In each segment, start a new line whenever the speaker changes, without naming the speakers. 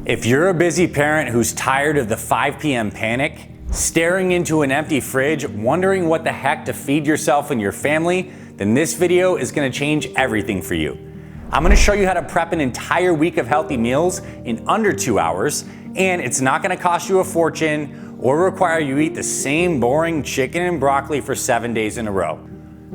If you're a busy parent who's tired of the 5 p.m. panic, staring into an empty fridge, wondering what the heck to feed yourself and your family, then this video is gonna change everything for you. I'm gonna show you how to prep an entire week of healthy meals in under 2 hours, and it's not gonna cost you a fortune or require you eat the same boring chicken and broccoli for 7 days in a row.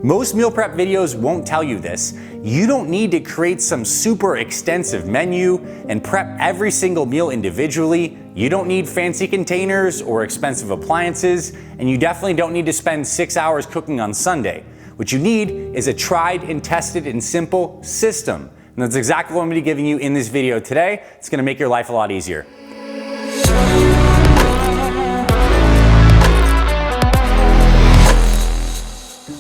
Most meal prep videos won't tell you this. You don't need to create some super extensive menu and prep every single meal individually. You don't need fancy containers or expensive appliances, and you definitely don't need to spend 6 hours cooking on Sunday. What you need is a tried and tested and simple system. And that's exactly what I'm gonna be giving you in this video today. It's gonna make your life a lot easier.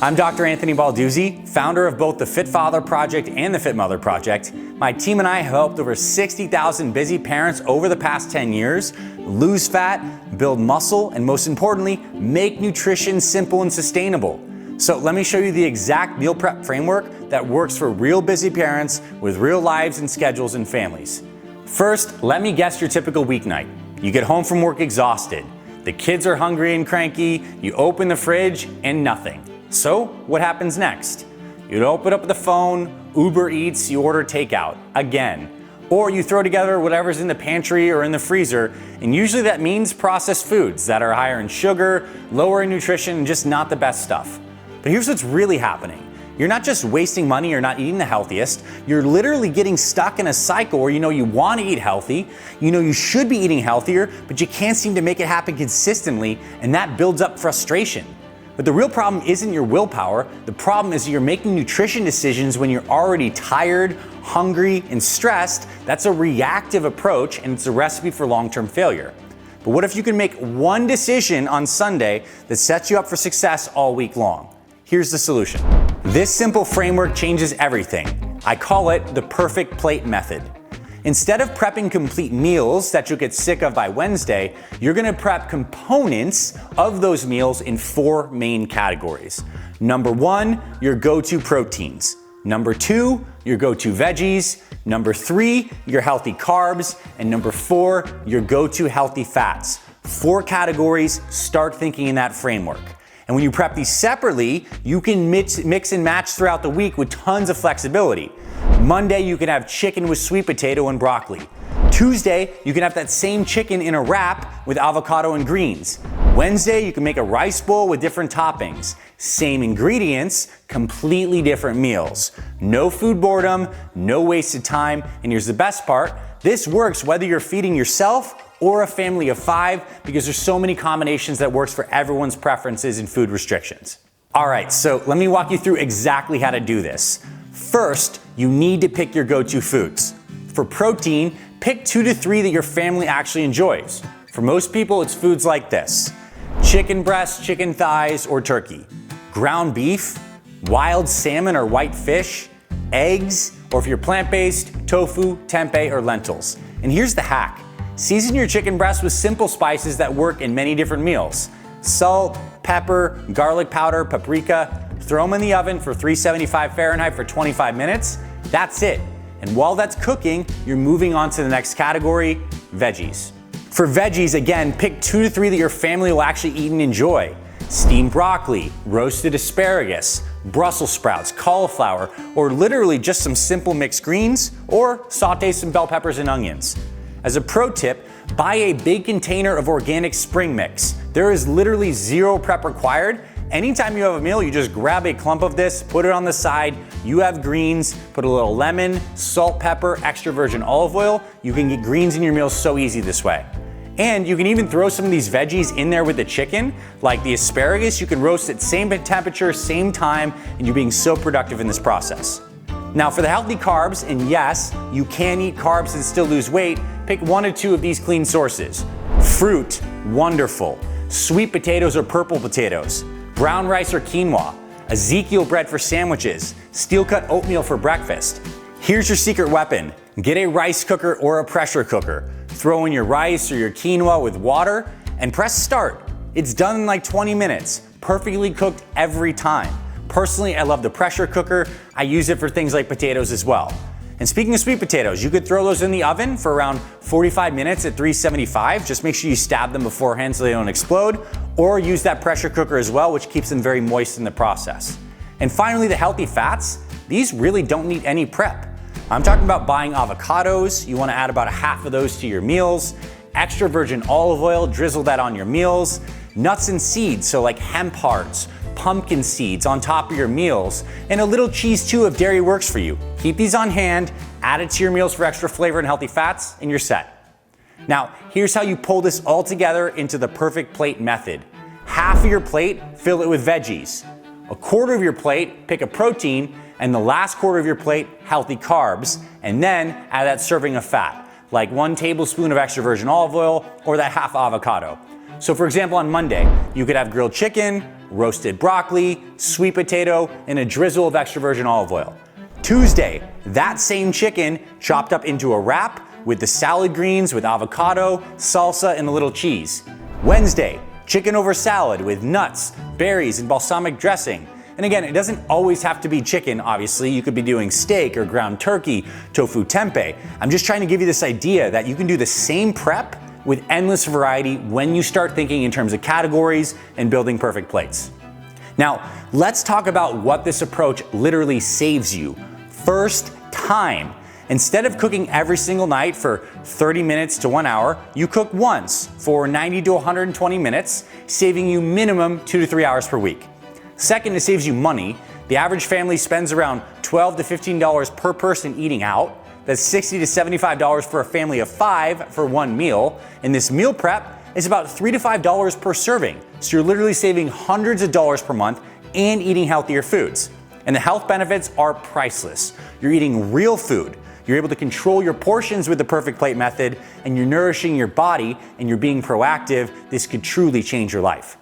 I'm Dr. Anthony Balduzzi, founder of both the Fit Father Project and the Fit Mother Project. My team and I have helped over 60,000 busy parents over the past 10 years lose fat, build muscle, and most importantly, make nutrition simple and sustainable. So let me show you the exact meal prep framework that works for real busy parents with real lives and schedules and families. First, let me guess your typical weeknight. You get home from work exhausted. The kids are hungry and cranky. You open the fridge and nothing. So what happens next? You open up the phone, Uber Eats, you order takeout again. Or you throw together whatever's in the pantry or in the freezer, and usually that means processed foods that are higher in sugar, lower in nutrition, and just not the best stuff. But here's what's really happening. You're not just wasting money or not eating the healthiest, you're literally getting stuck in a cycle where you want to eat healthy, you should be eating healthier, but you can't seem to make it happen consistently, and that builds up frustration. But the real problem isn't your willpower. The problem is you're making nutrition decisions when you're already tired, hungry, and stressed. That's a reactive approach, and it's a recipe for long-term failure. But what if you can make one decision on Sunday that sets you up for success all week long? Here's the solution. This simple framework changes everything. I call it the perfect plate method. Instead of prepping complete meals that you'll get sick of by Wednesday, you're gonna prep components of those meals in 4 main categories. Number 1, your go-to proteins. Number 2, your go-to veggies. Number 3, your healthy carbs. And number 4, your go-to healthy fats. 4 categories, start thinking in that framework. And when you prep these separately, you can mix and match throughout the week with tons of flexibility. Monday, you can have chicken with sweet potato and broccoli. Tuesday, you can have that same chicken in a wrap with avocado and greens. Wednesday, you can make a rice bowl with different toppings. Same ingredients, completely different meals. No food boredom, no wasted time, and here's the best part, this works whether you're feeding yourself or a family of 5 because there's so many combinations that works for everyone's preferences and food restrictions. All right, so let me walk you through exactly how to do this. First, you need to pick your go-to foods. For protein, pick 2 to 3 that your family actually enjoys. For most people, it's foods like this: chicken breast, chicken thighs, or turkey, ground beef, wild salmon or white fish, eggs, or if you're plant-based, tofu, tempeh, or lentils. And here's the hack. Season your chicken breast with simple spices that work in many different meals. Salt, pepper, garlic powder, paprika. Throw them in the oven for 375 Fahrenheit for 25 minutes. That's it. And while that's cooking, you're moving on to the next category, veggies. For veggies, again, pick 2 to 3 that your family will actually eat and enjoy. Steamed broccoli, roasted asparagus, Brussels sprouts, cauliflower, or literally just some simple mixed greens, or saute some bell peppers and onions. As a pro tip, buy a big container of organic spring mix. There is literally 0 prep required. Anytime you have a meal, you just grab a clump of this, put it on the side, you have greens, put a little lemon, salt, pepper, extra virgin olive oil. You can get greens in your meals so easy this way. And you can even throw some of these veggies in there with the chicken, like the asparagus. You can roast at same temperature, same time, and you're being so productive in this process. Now for the healthy carbs, and yes, you can eat carbs and still lose weight, pick 1 or 2 of these clean sources. Fruit, wonderful. Sweet potatoes or purple potatoes. Brown rice or quinoa, Ezekiel bread for sandwiches, steel-cut oatmeal for breakfast. Here's your secret weapon. Get a rice cooker or a pressure cooker. Throw in your rice or your quinoa with water and press start. It's done in like 20 minutes, perfectly cooked every time. Personally, I love the pressure cooker. I use it for things like potatoes as well. And speaking of sweet potatoes, you could throw those in the oven for around 45 minutes at 375. Just make sure you stab them beforehand so they don't explode, or use that pressure cooker as well, which keeps them very moist in the process. And finally, the healthy fats. These really don't need any prep. I'm talking about buying avocados. You want to add about a half of those to your meals. Extra virgin olive oil, drizzle that on your meals. Nuts and seeds, so like hemp hearts, pumpkin seeds on top of your meals, and a little cheese too if dairy works for you. Keep these on hand, add it to your meals for extra flavor and healthy fats, and you're set. Now, here's how you pull this all together into the perfect plate method. Half of your plate, fill it with veggies. A quarter of your plate, pick a protein, and the last quarter of your plate, healthy carbs, and then add that serving of fat, like 1 tablespoon of extra virgin olive oil or that half avocado. So for example, on Monday, you could have grilled chicken, roasted broccoli, sweet potato, and a drizzle of extra virgin olive oil. Tuesday, that same chicken chopped up into a wrap with the salad greens with avocado, salsa, and a little cheese. Wednesday, chicken over salad with nuts, berries, and balsamic dressing. And again, it doesn't always have to be chicken, obviously. You could be doing steak or ground turkey, tofu tempeh. I'm just trying to give you this idea that you can do the same prep with endless variety when you start thinking in terms of categories and building perfect plates. Now, let's talk about what this approach literally saves you. First, time. Instead of cooking every single night for 30 minutes to 1 hour, you cook once for 90 to 120 minutes, saving you minimum 2 to 3 hours per week. Second, it saves you money. The average family spends around $12 to $15 per person eating out. That's $60 to $75 for a family of 5 for one meal. And this meal prep is about $3 to $5 per serving. So you're literally saving hundreds of dollars per month and eating healthier foods. And the health benefits are priceless. You're eating real food. You're able to control your portions with the perfect plate method, and you're nourishing your body and you're being proactive. This could truly change your life.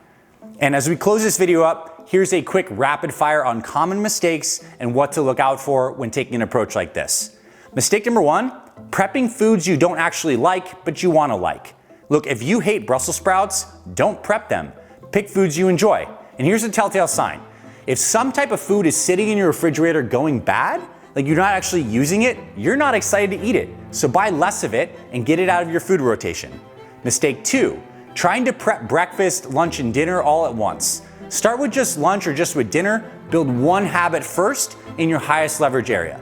And as we close this video up, here's a quick rapid fire on common mistakes and what to look out for when taking an approach like this. Mistake number 1, prepping foods you don't actually like, but you want to like. Look, if you hate Brussels sprouts, don't prep them. Pick foods you enjoy. And here's a telltale sign. If some type of food is sitting in your refrigerator going bad, like you're not actually using it, you're not excited to eat it. So buy less of it and get it out of your food rotation. Mistake 2, trying to prep breakfast, lunch, and dinner all at once. Start with just lunch or just with dinner. Build one habit first in your highest leverage area.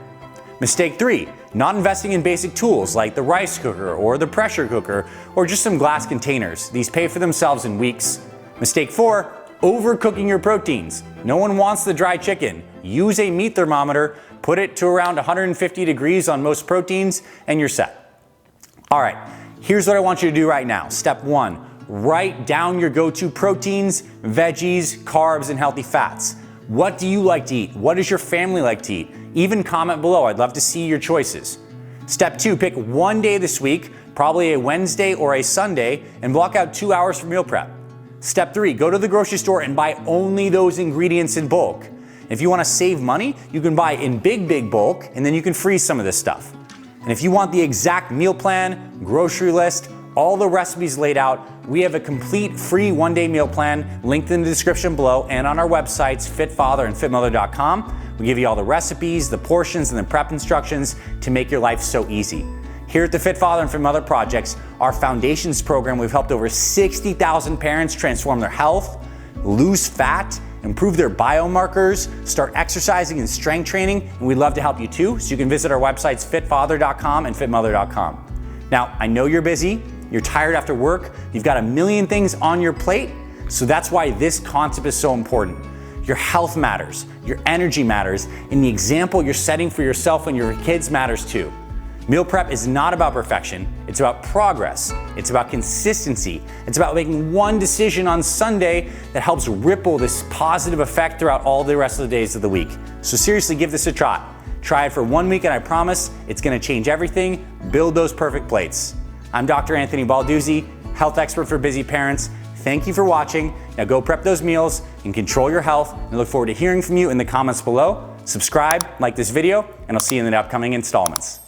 Mistake 3, not investing in basic tools like the rice cooker or the pressure cooker or just some glass containers. These pay for themselves in weeks. Mistake 4, overcooking your proteins. No one wants the dry chicken. Use a meat thermometer, put it to around 150 degrees on most proteins, and you're set. All right, here's what I want you to do right now. Step 1, write down your go-to proteins, veggies, carbs, and healthy fats. What do you like to eat? What does your family like to eat? Even comment below. I'd love to see your choices. Step 2, pick one day this week, probably a Wednesday or a Sunday, and block out 2 hours for meal prep. Step 3, go to the grocery store and buy only those ingredients in bulk. If you want to save money, you can buy in big bulk, and then you can freeze some of this stuff. And if you want the exact meal plan, grocery list, all the recipes laid out, we have a complete free one-day meal plan linked in the description below and on our websites, FitFather and FitMother.com. We give you all the recipes, the portions, and the prep instructions to make your life so easy. Here at the FitFather and FitMother Projects, our Foundations program, we've helped over 60,000 parents transform their health, lose fat, improve their biomarkers, start exercising and strength training, and we'd love to help you too. So you can visit our websites, FitFather.com and FitMother.com. Now, I know you're busy, you're tired after work, you've got a million things on your plate, so that's why this concept is so important. Your health matters, your energy matters, and the example you're setting for yourself and your kids matters too. Meal prep is not about perfection, it's about progress, it's about consistency, it's about making one decision on Sunday that helps ripple this positive effect throughout all the rest of the days of the week. So seriously, give this a try. Try it for 1 week and I promise it's gonna change everything. Build those perfect plates. I'm Dr. Anthony Balduzzi, health expert for busy parents. Thank you for watching. Now go prep those meals and control your health, and I look forward to hearing from you in the comments below. Subscribe, like this video, and I'll see you in the upcoming installments.